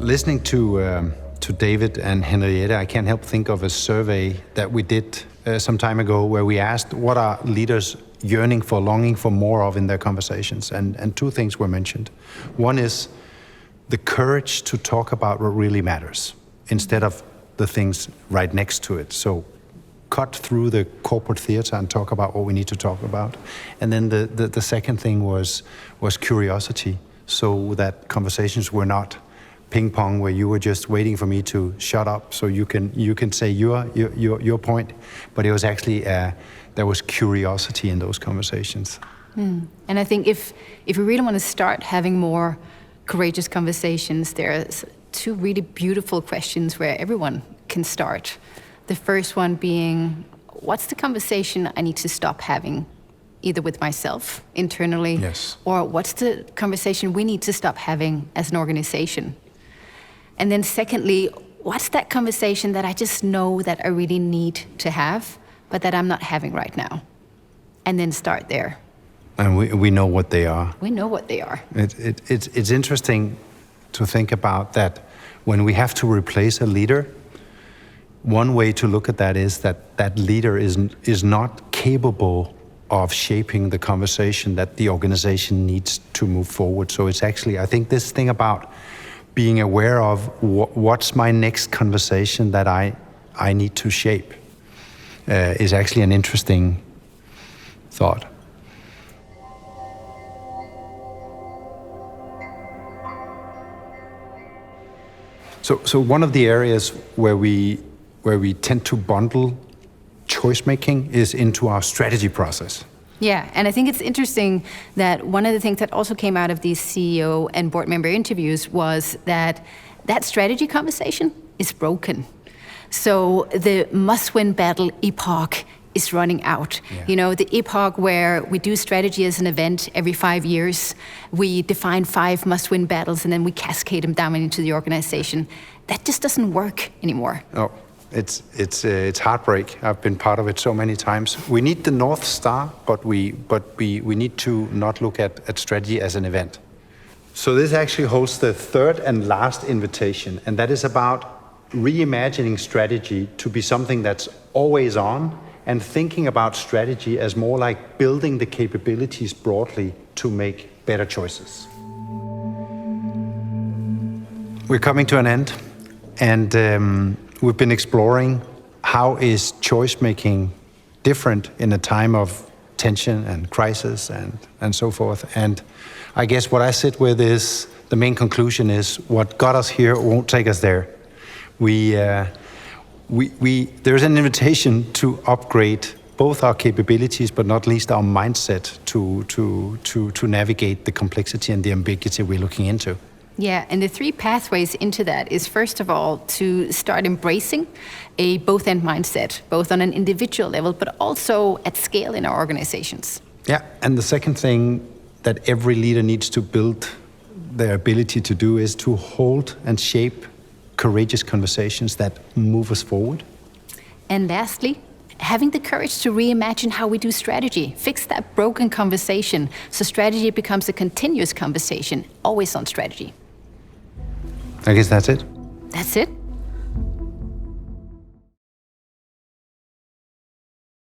Listening to David and Henrietta, I can't help think of a survey that we did some time ago where we asked what are leaders yearning for, longing for more of in their conversations. And two things were mentioned. One is the courage to talk about what really matters instead of the things right next to it. So cut through the corporate theater and talk about what we need to talk about. And then the second thing was curiosity, so that conversations were not ping pong where you were just waiting for me to shut up so you can say your point, but it was actually there was curiosity in those conversations. And I think if we really want to start having more courageous conversations, there's two really beautiful questions where everyone can start. The first one being, what's the conversation I need to stop having, either with myself internally, yes, or what's the conversation we need to stop having as an organization? And then secondly, what's that conversation that I just know that I really need to have, but that I'm not having right now? And then start there. And we know what they are. We know what they are. It's interesting to think about that when we have to replace a leader, one way to look at that is that that leader is not capable of shaping the conversation that the organization needs to move forward. So it's actually, I think this thing about being aware of what's my next conversation that I need to shape is actually an interesting thought. So one of the areas where we tend to bundle choice making is into our strategy process. Yeah, and I think it's interesting that one of the things that also came out of these CEO and board member interviews was that strategy conversation is broken. So the must-win battle epoch is running out. Yeah. You know, the epoch where we do strategy as an event every 5 years, we define 5 must-win battles, and then we cascade them down into the organization. That just doesn't work anymore. Oh, it's heartbreak. I've been part of it so many times. We need the North Star, but we need to not look at strategy as an event. So this actually holds the third and last invitation, and that is about reimagining strategy to be something that's always on, and thinking about strategy as more like building the capabilities broadly to make better choices. We're coming to an end, and we've been exploring how is choice making different in a time of tension and crisis and so forth. And I guess what I sit with is the main conclusion is what got us here won't take us there. There's an invitation to upgrade both our capabilities, but not least our mindset to navigate the complexity and the ambiguity we're looking into. Yeah, and the 3 pathways into that is, first of all, to start embracing a both-and mindset, both on an individual level, but also at scale in our organizations. Yeah, and the second thing that every leader needs to build their ability to do is to hold and shape courageous conversations that move us forward. And lastly, having the courage to reimagine how we do strategy, fix that broken conversation so strategy becomes a continuous conversation, always on strategy. I guess that's it. That's it.